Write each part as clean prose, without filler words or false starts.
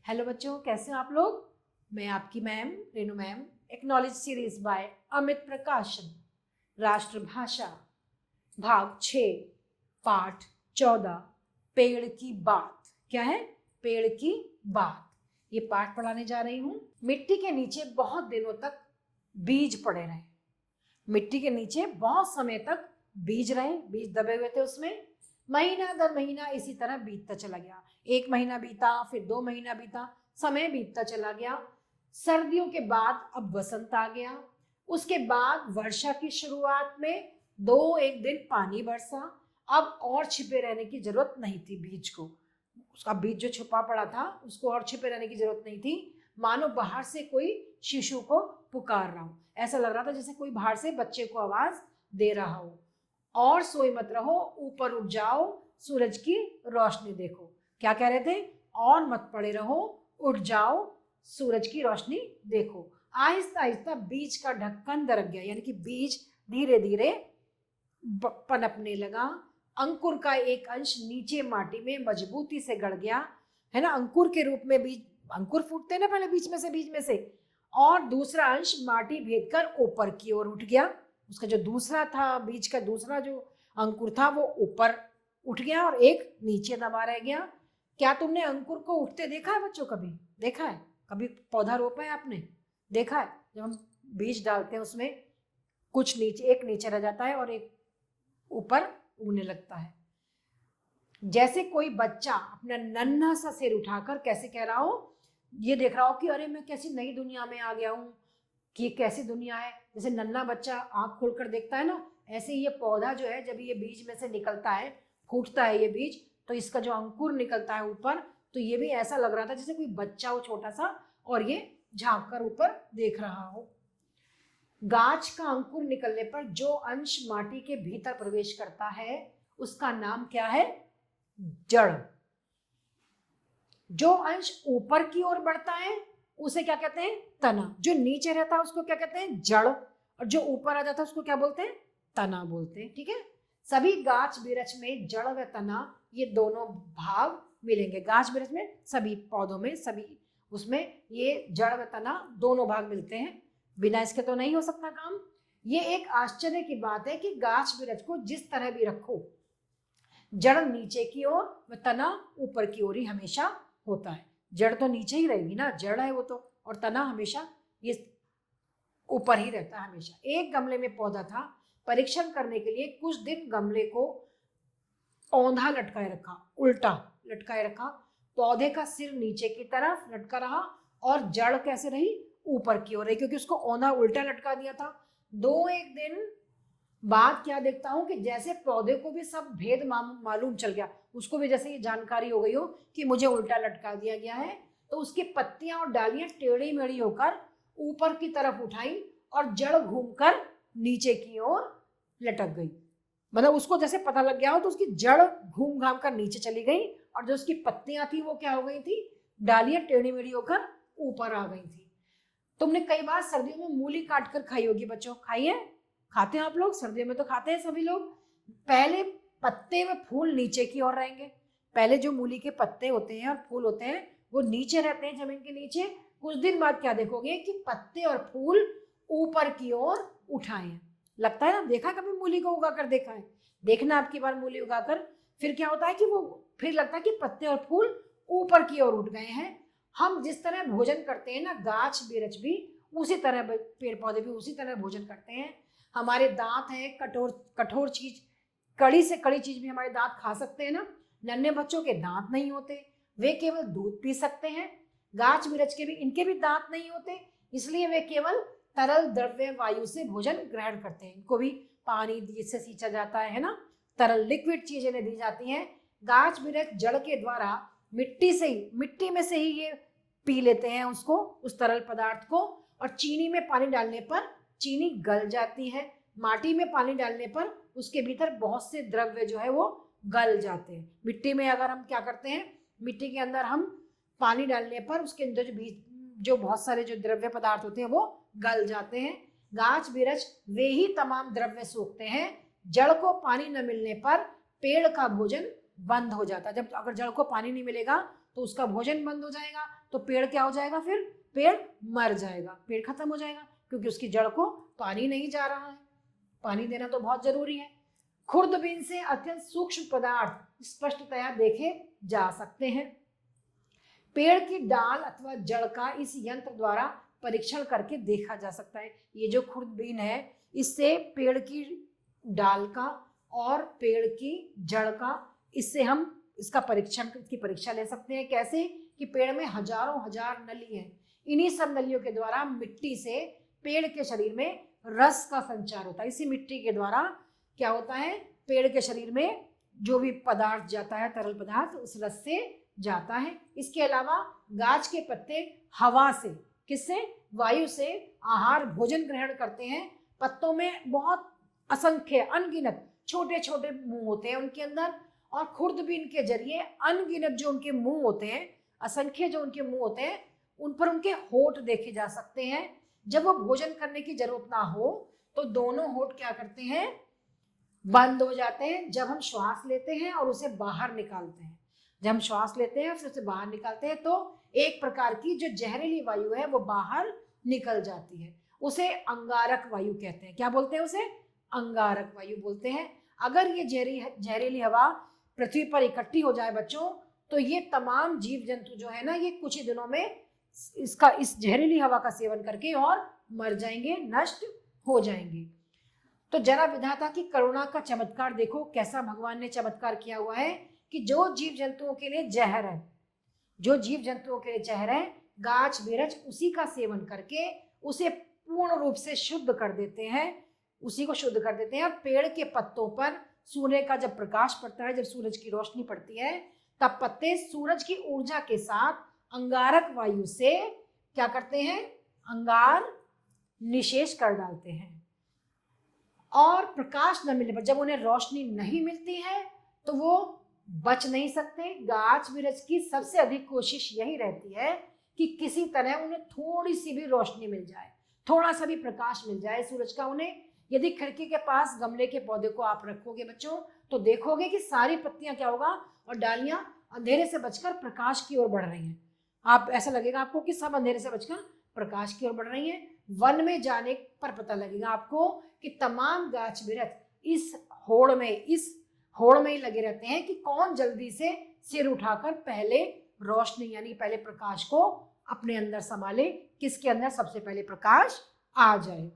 Hello बच्चों, कैसे हो आप लोग। मैं आपकी ma'am Renu ma'am. Acknowledge series by Amit प्रकाशन, राष्ट्रभाषा भाग 6 पाठ 14 पेड़ की बात। क्या है? पेड़ की बात। ये पाठ पढ़ाने जा रही हूँ। मिट्टी के नीचे बहुत दिनों तक बीज पड़े रहे। मिट्टी के नीचे बहुत समय तक बीज रहे, बीज दबे हुए थे उसमें। महीना दर महीना इसी तरह बीतता चला गया। 1 महीना बीता, फिर 2 महीना बीता, समय बीतता चला गया। सर्दियों के बाद अब वसंत आ गया। उसके बाद वर्षा की शुरुआत में एक दिन पानी बरसा। अब और छिपे रहने की जरूरत नहीं थी बीज को। उसका बीज जो छुपा पड़ा था उसको और छिपे रहने की जरूरत नहीं थी। मानो बाहर से कोई शिशु को पुकार रहा हो। ऐसा लग रहा था जैसे कोई बाहर से बच्चे को आवाज दे रहा हो। और सोए मत रहो, ऊपर उठ जाओ, सूरज की रोशनी देखो। क्या कह रहे थे? और मत पड़े रहो, उठ जाओ, सूरज की रोशनी देखो। आहिस्ता आहिस्ता बीज का ढक्कन दरक गया, यानी कि बीज धीरे धीरे पनपने लगा। अंकुर का एक अंश नीचे माटी में मजबूती से गड़ गया, है ना। अंकुर के रूप में बीज, अंकुर फूटते हैं ना पहले बीज में से, और दूसरा अंश माटी भेद कर ऊपर की ओर उठ गया। उसका जो दूसरा था, बीज का दूसरा जो अंकुर था वो ऊपर उठ गया और एक नीचे दबा रह गया। क्या तुमने अंकुर को उठते देखा है बच्चों? कभी देखा है? कभी पौधा रोपा है आपने? देखा है? जब हम बीज डालते हैं उसमें कुछ नीचे, एक नीचे रह जाता है और एक ऊपर उगने लगता है। जैसे कोई बच्चा अपना नन्हा सा सिर उठाकर कैसे कह रहा हो, ये देख रहा हो कि अरे मैं कैसी नई दुनिया में आ गया हूँ, कि ये कैसी दुनिया है। जैसे नन्हा बच्चा आंख खोलकर देखता है ना, ऐसे ये पौधा जो है जब ये बीज में से निकलता है, फूटता है ये बीज, तो इसका जो अंकुर निकलता है ऊपर, तो ये भी ऐसा लग रहा था जैसे कोई बच्चा हो छोटा सा और ये झांक कर ऊपर देख रहा हो। गाछ का अंकुर निकलने पर जो अंश माटी के भीतर प्रवेश करता है उसका नाम क्या है? जड़। जो अंश ऊपर की ओर बढ़ता है उसे क्या कहते हैं? तना। जो नीचे रहता है उसको क्या कहते हैं? जड़। और जो ऊपर आ जाता है उसको क्या बोलते हैं? तना बोलते हैं। ठीक है। सभी गाछ बिरछ में जड़ व तना, ये दोनों भाग मिलेंगे। गाछ बिरछ में, सभी पौधों में, सभी उसमें ये जड़ व तना दोनों भाग मिलते हैं। बिना इसके तो नहीं हो सकता काम। ये एक आश्चर्य की बात है कि गाछ बिरछ को जिस तरह भी रखो, जड़ नीचे की ओर व तना ऊपर की ओर ही हमेशा होता है। जड़ तो नीचे ही रहेगी ना, जड़ है वो तो, और तना हमेशा ये ऊपर ही रहता है हमेशा। एक गमले में पौधा था। परीक्षण करने के लिए कुछ दिन गमले को औंधा लटकाए रखा, उल्टा लटकाए रखा। पौधे का सिर नीचे की तरफ लटका रहा और जड़ कैसे रही? ऊपर की ओर रही, क्योंकि उसको औंधा उल्टा लटका दिया था। एक दिन बाद क्या देखता हूं कि जैसे पौधे को भी सब भेद मालूम चल गया, उसको भी जैसे ये जानकारी हो गई हो कि मुझे उल्टा लटका दिया गया है, तो उसकी पत्तियां और डालियां टेढ़ी मेढ़ी होकर ऊपर की तरफ उठाई और जड़ घूमकर नीचे की ओर लटक गई। मतलब उसको जैसे पता लग गया हो तो उसकी जड़ घूम घाम कर नीचे चली गई और जो उसकी पत्तियां थी वो क्या हो गई थी? डालियां टेढ़ी मेढ़ी होकर ऊपर आ गई थी। तुमने कई बार सर्दियों में मूली काट कर खाई होगी बच्चों, खाई है? खाते हैं आप लोग? सर्दियों में तो खाते हैं सभी लोग। पहले पत्ते व फूल नीचे की ओर रहेंगे। पहले जो मूली के पत्ते होते हैं और फूल होते हैं वो नीचे रहते हैं, जमीन के नीचे। कुछ दिन बाद क्या देखोगे कि पत्ते और फूल ऊपर की ओर उठाए हैं। लगता है ना? देखा कभी मूली को उगाकर? देखा है? देखना आपकी बार मूली उगाकर, फिर क्या होता है कि वो फिर लगता है कि पत्ते और फूल ऊपर की ओर उठ गए हैं। हम जिस तरह भोजन करते हैं ना, गाछ बिरछ भी उसी तरह, पेड़ पौधे भी उसी तरह भोजन करते हैं। हमारे दांत हैं कठोर कठोर चीज, कड़ी से कड़ी चीज भी हमारे दांत खा सकते हैं ना। नन्हे बच्चों के दांत नहीं होते, वे केवल दूध पी सकते हैं। गाछ बिरछ के भी, इनके भी दांत नहीं होते, इसलिए वे केवल तरल द्रव्य वायु से भोजन ग्रहण करते हैं। इनको भी पानी से सींचा जाता है ना, तरल लिक्विड चीजें दी जाती हैं। गाछ बिरछ जड़ के द्वारा मिट्टी में से ही ये पी लेते हैं उसको, उस तरल पदार्थ को। और चीनी में पानी डालने पर चीनी गल जाती है। माटी में पानी डालने पर उसके भीतर बहुत से द्रव्य जो है वो गल जाते हैं। मिट्टी में अगर हम क्या करते हैं, मिट्टी के अंदर हम पानी डालने पर उसके अंदर जो बहुत सारे जो द्रव्य पदार्थ होते हैं वो गल जाते हैं। गाछ बिरछ वे ही तमाम द्रव्य सोखते हैं। जड़ को पानी न मिलने पर पेड़ का भोजन बंद हो जाता है। जब अगर जड़ को पानी नहीं मिलेगा तो उसका भोजन बंद हो जाएगा, तो पेड़ क्या हो जाएगा, फिर पेड़ मर जाएगा, पेड़ खत्म हो जाएगा, क्योंकि उसकी जड़ को पानी नहीं जा रहा है। पानी देना तो बहुत जरूरी है। खुर्दबीन से अत्यंत सूक्ष्म पदार्थ स्पष्टतया देखे जा सकते हैं। पेड़ की डाल अथवा जड़ का इस यंत्र द्वारा परीक्षण करके देखा जा सकता है। ये जो खुर्दबीन है, इससे पेड़ की डाल का और पेड़ की जड़ का, इससे हम इसकी परीक्षा ले सकते हैं। कैसे कि पेड़ में हजारों हजार नली हैं, इन्हीं सब नलियों के द्वारा मिट्टी से पेड़ के शरीर में रस का संचार होता है। इसी मिट्टी के द्वारा क्या होता है, पेड़ के शरीर में जो भी पदार्थ जाता है, तरल पदार्थ, उस रस से जाता है। इसके अलावा गाछ के पत्ते हवा से, किससे, वायु से आहार भोजन ग्रहण करते हैं। पत्तों में बहुत असंख्य अनगिनत छोटे छोटे मुंह होते हैं उनके अंदर, और खुर्दबीन के जरिए अनगिनत जो उनके मुंह होते हैं, असंख्य जो उनके मुंह होते हैं, उन पर उनके होठ देखे जा सकते हैं। जब वो भोजन करने की जरूरत ना हो तो दोनों होठ क्या करते हैं, बंद हो जाते हैं। जब हम श्वास लेते हैं और उसे बाहर निकालते हैं, जब हम श्वास लेते हैं फिर उसे बाहर निकालते हैं, तो एक प्रकार की जो जहरीली वायु है वो बाहर निकल जाती है। उसे अंगारक वायु कहते हैं। क्या बोलते हैं उसे, अंगारक वायु बोलते हैं। अगर ये जहरीली हवा पृथ्वी पर इकट्ठी हो जाए बच्चों, तो ये तमाम जीव जंतु जो है ना, ये कुछ ही दिनों में इस जहरीली हवा का सेवन करके और मर जाएंगे, नष्ट हो जाएंगे। तो जरा विधाता की करुणा का चमत्कार देखो, कैसा भगवान ने चमत्कार किया हुआ है कि जो जीव जंतुओं के लिए जहर है, जो जीव जंतुओं के लिए जहर है, गाछ बिरछ उसी का सेवन करके उसे पूर्ण रूप से शुद्ध कर देते हैं, उसी को शुद्ध कर देते हैं। और पेड़ के पत्तों पर सूर्य का जब प्रकाश पड़ता है, जब सूरज की रोशनी पड़ती है, तब पत्ते सूरज की ऊर्जा के साथ अंगारक वायु से क्या करते हैं, अंगार निशेष कर डालते हैं। और प्रकाश न मिलने पर, जब उन्हें रोशनी नहीं मिलती है तो वो बच नहीं सकते। गाछ बिरछ की सबसे अधिक कोशिश यही रहती है कि किसी तरह उन्हें थोड़ी सी भी रोशनी मिल जाए, थोड़ा सा भी प्रकाश मिल जाए सूरज का उन्हें। यदि खिड़की के पास गमले के पौधे को आप रखोगे बच्चों, तो देखोगे कि सारी पत्तियां क्या होगा, और डालियां अंधेरे से बचकर प्रकाश की ओर बढ़ रही हैं। आप ऐसा लगेगा आपको कि सब अंधेरे से बचकर प्रकाश की ओर बढ़ रही हैं। वन में जाने पर पता लगेगा आपको कि तमाम गाछ बिरछ इस होड़ में ही लगे रहते हैं कि कौन जल्दी से सिर उठाकर पहले रोशनी यानी पहले प्रकाश को अपने अंदर संभाले, किसके अंदर सबसे पहले प्रकाश आ जाए।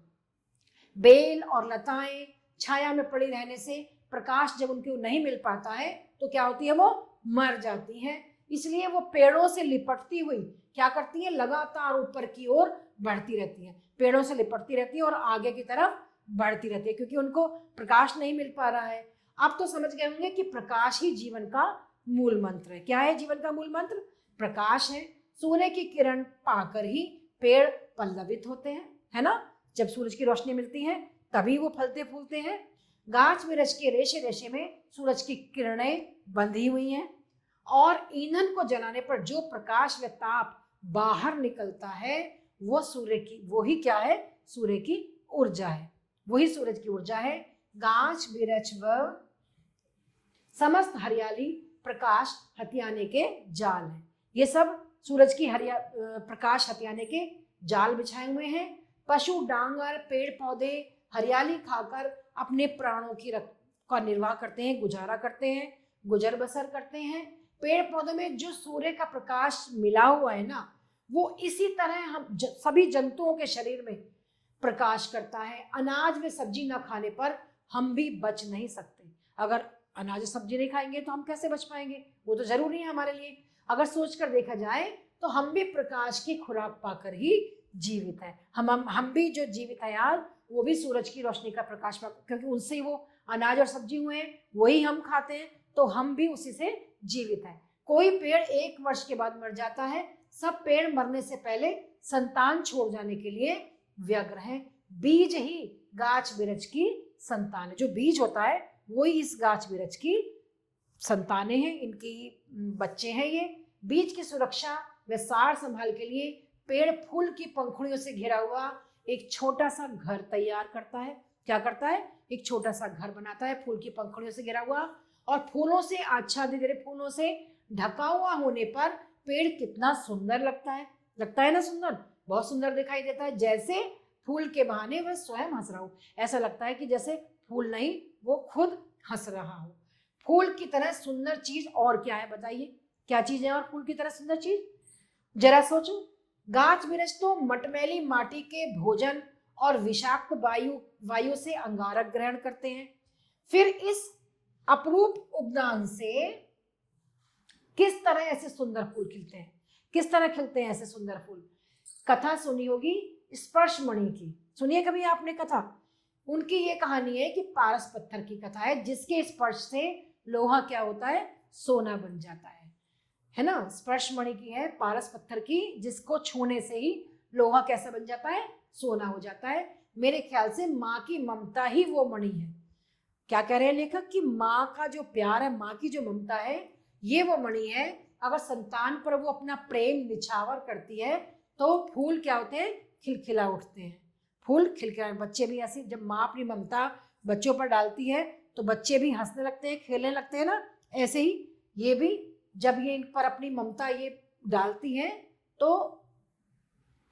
बेल और लताएं छाया में पड़ी रहने से प्रकाश जब उनको नहीं मिल पाता है तो क्या होती है, वो मर जाती हैं। इसलिए वो पेड़ों से लिपटती हुई क्या करती है, लगातार ऊपर की ओर बढ़ती रहती है, पेड़ों से लिपटती रहती है और आगे की तरफ बढ़ती रहती है, क्योंकि उनको प्रकाश नहीं मिल पा रहा है। आप तो समझ गए होंगे कि प्रकाश ही जीवन का मूल मंत्र है। क्या है जीवन का मूल मंत्र? प्रकाश है। सूर्य की किरण पाकर ही पेड़ पल्लवित होते हैं, है ना। जब सूरज की रोशनी मिलती है तभी वो फलते फूलते हैं। गाछ बिरछ के रेशे रेशे में सूरज की किरणें बंधी हुई हैं, और ईंधन को जलाने पर जो प्रकाश व ताप बाहर निकलता है वही क्या है, सूर्य की ऊर्जा है, वही सूरज की ऊर्जा है। गाछ बिरछ व समस्त हरियाली प्रकाश हथियाने के जाल है। ये सब सूरज की प्रकाश हथियाने के जाल बिछाए हुए हैं। पशु डांगर पेड़ पौधे हरियाली खाकर अपने प्राणों का निर्वाह करते हैं, गुजारा करते हैं, गुजर बसर करते हैं। पेड़ पौधों में जो सूर्य का प्रकाश मिला हुआ है ना, वो इसी तरह हम सभी जंतुओं के शरीर में प्रकाश करता है। अनाज व सब्जी न खाने पर हम भी बच नहीं सकते। अगर अनाज सब्जी नहीं खाएंगे तो हम कैसे बच पाएंगे, वो तो जरूरी है हमारे लिए। अगर सोच कर देखा जाए तो हम भी प्रकाश की खुराक पाकर ही जीवित है। हम भी जो जीवित है यार, वो भी सूरज की रोशनी का प्रकाश पाकर, क्योंकि उनसे ही वो अनाज और सब्जी हुए हैं, वही हम खाते हैं, तो हम भी उसी से जीवित है। कोई पेड़ 1 वर्ष के बाद मर जाता है, सब पेड़ मरने से पहले संतान छोड़ जाने के लिए व्यग्र हैं। बीज ही गाछ बिरछ की संतान है। जो बीज होता है वही इस गाछ बिरछ की संतानें हैं, इनकी बच्चे हैं। ये बीज की सुरक्षा व सार संभाल के लिए पेड़ फूल की पंखुड़ियों से घिरा हुआ एक छोटा सा घर तैयार करता है। क्या करता है? एक छोटा सा घर बनाता है फूल की पंखुड़ियों से घिरा हुआ, और फूलों से आच्छादित फूलों से ढका हुआ होने पर पेड़ कितना सुंदर लगता है ना सुंदर, बहुत सुंदर दिखाई देता है, जैसे फूल के बहाने वह स्वयं हंस रहा हो। ऐसा लगता है कि जैसे फूल नहीं, वो खुद हंस रहा हो। फूल की तरह सुंदर चीज और क्या है बताइए, क्या चीज है और फूल की तरह सुंदर चीज? जरा सोचो। गाछ वृक्ष तो मटमैली माटी के भोजन और विषाक्त वायु से अंगारक ग्रहण करते हैं। फिर इस अपरूप उपदान से किस तरह ऐसे सुंदर फूल खिलते हैं, किस तरह खिलते हैं ऐसे सुंदर फूल? कथा सुनी होगी स्पर्श मणि की, सुनिए कभी आपने कथा? उनकी ये कहानी है कि पारस पत्थर की कथा है, जिसके स्पर्श से लोहा क्या होता है, सोना बन जाता है ना। स्पर्श मणि की है, पारस पत्थर की, जिसको छूने से ही लोहा कैसा बन जाता है, सोना हो जाता है। मेरे ख्याल से माँ की ममता ही वो मणि है। क्या कह रहे हैं लेखक कि माँ का जो प्यार है, माँ की जो ममता है, ये वो मणि है। अगर संतान पर वो अपना प्रेम निछावर करती है तो फूल क्या होते हैं, खिलखिला उठते हैं। फूल खिलखिला, बच्चे भी ऐसे, जब माँ अपनी ममता बच्चों पर डालती है तो बच्चे भी हंसने लगते हैं, खेलने लगते हैं ना। ऐसे ही ये भी जब ये इन पर अपनी ममता ये डालती है तो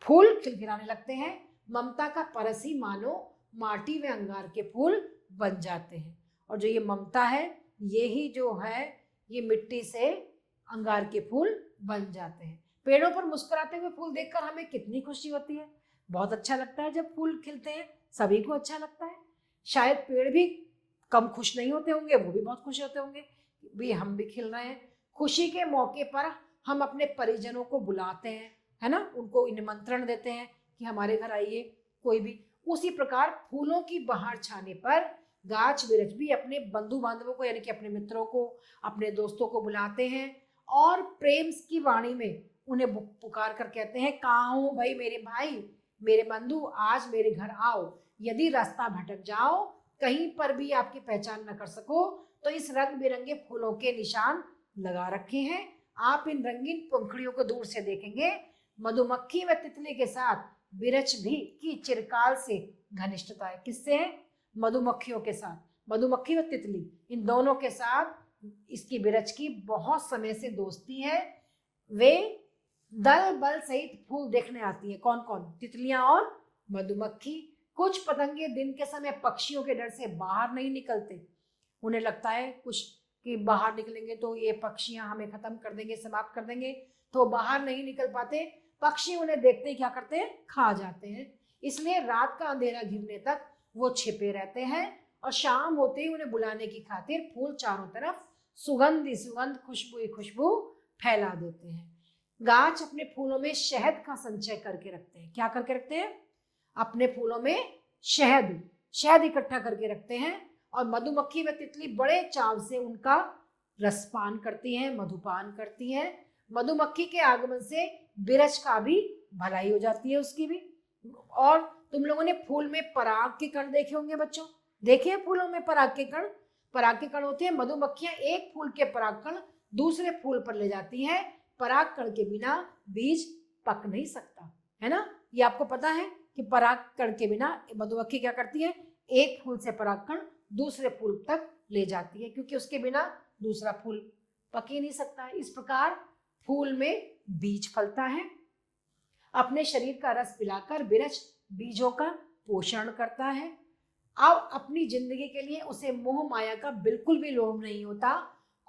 फूल खिलखिलाने लगते हैं। ममता का परस ही मानो माटी व अंगार के फूल बन जाते हैं। और जो ये ममता है, ये ही जो है, ये मिट्टी से अंगार के फूल बन जाते हैं। पेड़ों पर मुस्कुराते हुए फूल देखकर हमें कितनी खुशी होती है, बहुत अच्छा लगता है जब फूल खिलते हैं, सभी को अच्छा लगता है। शायद पेड़ भी कम खुश नहीं होते होंगे, वो भी बहुत खुश होते होंगे भी हम भी खिल रहे हैं। खुशी के मौके पर हम अपने परिजनों को बुलाते हैं, है ना, उनको निमंत्रण देते हैं कि हमारे घर आइए कोई भी। उसी प्रकार फूलों की बहार छाने पर गाछ वृक्ष भी अपने बंधु बांधवों को, यानी कि अपने मित्रों को, अपने दोस्तों को बुलाते हैं और प्रेम की वाणी में उन्हें पुकार कर कहते हैं, कहाँ हो भाई मेरे भाई, मेरे बंधु, आज मेरे घर आओ। यदि रास्ता भटक जाओ, कहीं पर भी आपकी पहचान न कर सको, तो इस रंग बिरंगे फूलों के निशान लगा रखे हैं। आप इन रंगीन पंखुड़ियों को दूर से देखेंगे। मधुमक्खी व तितली के साथ वृक्ष भी की चिरकाल से घनिष्ठता है। किससे है? मधुमक्खियों के साथ। मधुमक्खी व तितली, इन दोनों के साथ इसकी वृक्ष की बहुत समय से दोस्ती है। वे दल बल सहित फूल देखने आती है। कौन कौन? तितलियां और मधुमक्खी। कुछ पतंगे दिन के समय पक्षियों के डर से बाहर नहीं निकलते। उन्हें लगता है कुछ कि बाहर निकलेंगे तो ये पक्षियां हमें खत्म कर देंगे, समाप्त कर देंगे, तो बाहर नहीं निकल पाते। पक्षी उन्हें देखते ही क्या करते हैं, खा जाते हैं। इसलिए रात का अंधेरा घिरने तक वो छिपे रहते हैं और शाम होते ही उन्हें बुलाने की खातिर फूल चारों तरफ सुगंध ही सुगंध, खुशबू ही खुशबू फैला देते हैं। गाछ अपने फूलों में शहद का संचय करके रखते हैं। क्या करके रखते हैं? अपने फूलों में शहद इकट्ठा करके रखते हैं। और मधुमक्खी व तितली बड़े चाव से उनका रसपान करती हैं, मधुपान करती हैं। मधुमक्खी के आगमन से वृक्ष का भी भलाई हो जाती है, उसकी भी। और तुम लोगों ने फूल में पराग के कण देखे होंगे बच्चों, देखे हैं फूलों में पराग के कण? पराग के कण होते हैं, मधुमक्खियां एक फूल के पराग कण दूसरे फूल पर ले जाती हैं। पराग कण के बिना बीज पक नहीं सकता, है ना। ये आपको पता है कि पराग कण के बिना मधुमक्खी क्या करती है, एक फूल से पराग कण दूसरे फूल तक ले जाती है, क्योंकि उसके बिना दूसरा फूल पक ही नहीं सकता है। इस प्रकार फूल में बीज फलता है। अपने शरीर का रस पिलाकर वृक्ष बीजों का पोषण करता है। अब अपनी जिंदगी के लिए उसे मोह माया का बिल्कुल भी लोभ नहीं होता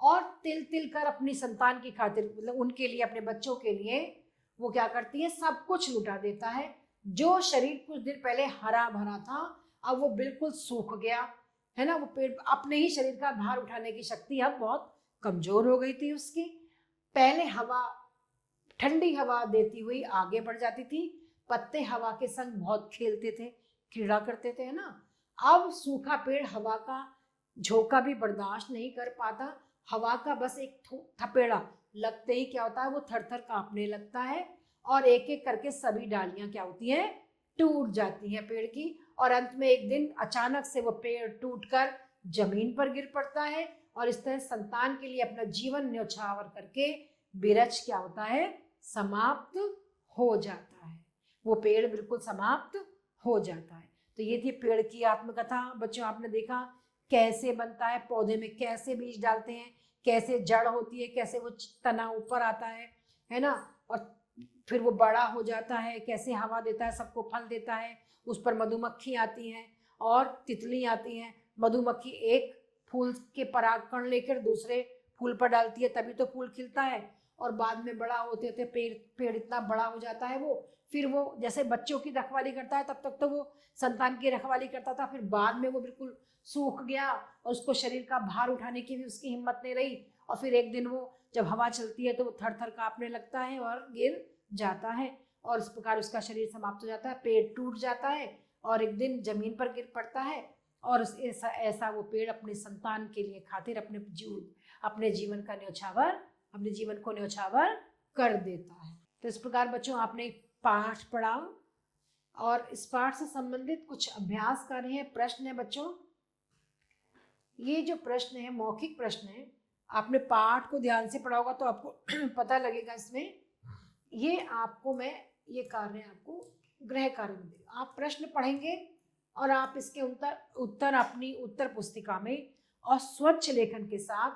और तिल तिल कर अपनी संतान की खातिर, मतलब उनके लिए, अपने बच्चों के लिए वो क्या करती है, सब कुछ लुटा देता है। जो शरीर कुछ दिन पहले हरा भरा था, अब वो बिल्कुल सूख गया, है ना। वो पेड़ अपने ही शरीर का भार उठाने की शक्ति अब बहुत कमजोर हो गई थी उसकी। पहले हवा, ठंडी हवा देती हुई आगे बढ़ जाती थी। पत्ते हवा के संग बहुत खेलते थे, क्रीड़ा करते थे, है ना। अब सूखा पेड़ हवा का झोंका भी बर्दाश्त नहीं कर पाता। हवा का बस एक थपेड़ा लगते ही क्या होता है, वो थर थर कांपने लगता है और एक एक करके सभी डालियां क्या होती हैं, टूट जाती हैं पेड़ की। और अंत में एक दिन अचानक से वो पेड़ टूटकर जमीन पर गिर पड़ता है और इस तरह संतान के लिए अपना जीवन न्यौछावर करके वृक्ष क्या होता है, समाप्त हो जाता है। वो पेड़ बिल्कुल समाप्त हो जाता है। तो ये थी पेड़ की आत्मकथा। बच्चों, आपने देखा कैसे बनता है, पौधे में कैसे बीज डालते हैं, कैसे जड़ होती है, कैसे वो तना ऊपर आता है है ना। और फिर वो बड़ा हो जाता है, कैसे हवा देता है, सबको फल देता है, उस पर मधुमक्खी आती हैं और तितली आती हैं। मधुमक्खी एक फूल के परागकण लेकर दूसरे फूल पर डालती है, तभी तो फूल खिलता है। और बाद में बड़ा होते होते पेड़ इतना बड़ा हो जाता है वो, फिर वो जैसे बच्चों की रखवाली करता है तब तक तो वो संतान की रखवाली करता था, फिर बाद में वो बिल्कुल सूख गया और उसको शरीर का भार उठाने की भी उसकी हिम्मत नहीं रही। और फिर एक दिन वो जब हवा चलती है तो वो थर थर कांपने लगता है और गिर जाता है, और इस प्रकार उसका शरीर समाप्त हो जाता है, पेड़ टूट जाता है और एक दिन जमीन पर गिर पड़ता है। और ऐसा वो पेड़ अपने संतान के लिए खातिर अपने जीवन को न्यौछावर कर देता है। तो इस प्रकार बच्चों आपने पाठ पढ़ा और इस पाठ से संबंधित कुछ अभ्यास कार्य है, प्रश्न है बच्चों। ये जो प्रश्न है मौखिक प्रश्न है, आपने पाठ को ध्यान से पढ़ा होगा तो आपको पता लगेगा इसमें। ये आपको मैं ये कार्य आपको गृह कार्य में देगा। आप प्रश्न पढ़ेंगे और आप इसके उत्तर अपनी उत्तर पुस्तिका में और स्वच्छ लेखन के साथ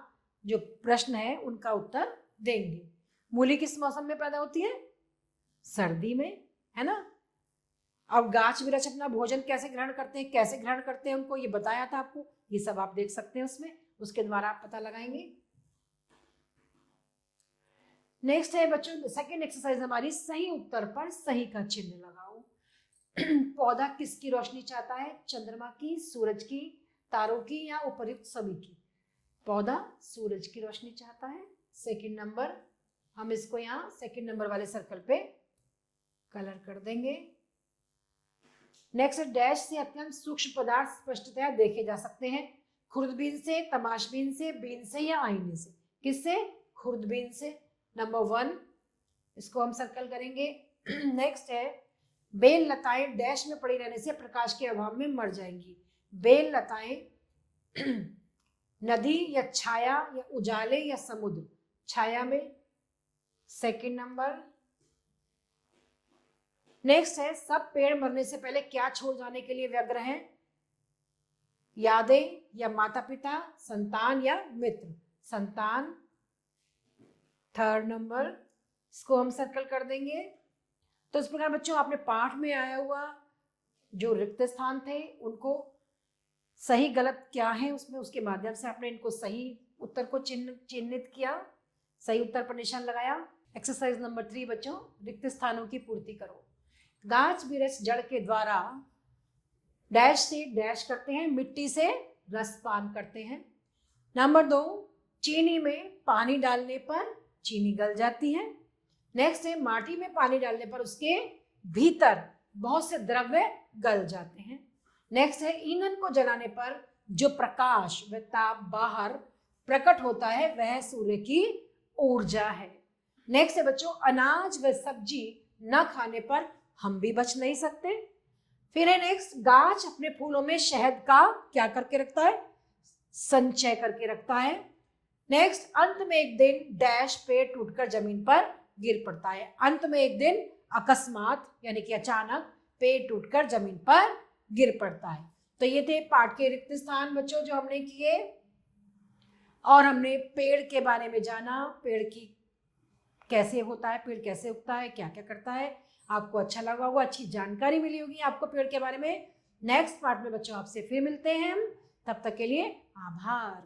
जो प्रश्न है उनका उत्तर देंगे। मूली किस मौसम में पैदा होती है? सर्दी में, है ना। अब गाछ बिरछ अपना भोजन कैसे ग्रहण करते हैं उनको ये बताया था आपको, ये सब आप देख सकते हैं उसमें, उसके द्वारा आप पता लगाएंगे। नेक्स्ट है बच्चों सेकंड एक्सरसाइज हमारी, सही उत्तर पर सही का चिन्ह लगाओ। पौधा किसकी रोशनी चाहता है? चंद्रमा की, सूरज की, तारों की या उपर्युक्त सभी की? पौधा सूरज की रोशनी चाहता है। सेकंड नंबर, हम इसको यहाँ सेकंड नंबर वाले सर्कल पे कलर कर देंगे। नेक्स्ट, डैश से अत्यंत सूक्ष्म पदार्थ स्पष्टतया देखे जा सकते हैं। खुर्दबीन से, तमाशबीन से, बीन से या आईने से? किससे? खुर्दबीन से। नंबर 1 इसको हम सर्कल करेंगे। नेक्स्ट है, बेल लताएं डैश में पड़ी रहने से प्रकाश के अभाव में मर जाएंगी। बेल लताएं नदी या छाया या उजाले या समुद्र? छाया में। Second number. नेक्स्ट है, सब पेड़ मरने से पहले क्या छोड़ जाने के लिए व्यग्र हैं? यादें या माता पिता, संतान या मित्र? संतान। थर्ड नंबर, इसको हम सर्कल कर देंगे। तो इस प्रकार बच्चों आपने पाठ में आया हुआ जो रिक्त स्थान थे उनको सही गलत क्या है उसमें, उसके माध्यम से आपने इनको सही उत्तर को चिन्हित किया, सही उत्तर पर निशान लगाया। एक्सरसाइज नंबर 3 बच्चों, रिक्त स्थानों की पूर्ति करो। गाछ बिरछ जड़ के द्वारा डैश से डैश करते हैं, मिट्टी से रस पान करते हैं। नंबर 2, चीनी में पानी डालने पर चीनी गल जाती है। नेक्स्ट है, माटी में पानी डालने पर उसके भीतर बहुत से द्रव्य गल जाते हैं। नेक्स्ट है, ईंधन को जलाने पर जो प्रकाश व ताप बाहर प्रकट होता है वह सूर्य की ऊर्जा है। नेक्स्ट है बच्चों, अनाज व सब्जी न खाने पर हम भी बच नहीं सकते। फिर है नेक्स्ट, गाछ अपने फूलों में शहद का क्या करके रखता है? संचय करके रखता है। नेक्स्ट, अंत में एक दिन डैश पेड़ टूटकर जमीन पर गिर पड़ता है। अंत में एक दिन अकस्मात यानी कि अचानक पेड़ टूटकर जमीन पर गिर पड़ता है। तो ये थे पाठ के रिक्त स्थान बच्चों जो हमने किए, और हमने पेड़ के बारे में जाना, पेड़ की कैसे होता है, पेड़ कैसे उगता है, क्या क्या करता है। आपको अच्छा लगा होगा, अच्छी जानकारी मिली होगी आपको पेड़ के बारे में। नेक्स्ट पार्ट में बच्चों आपसे फिर मिलते हैं हम, तब तक के लिए आभार।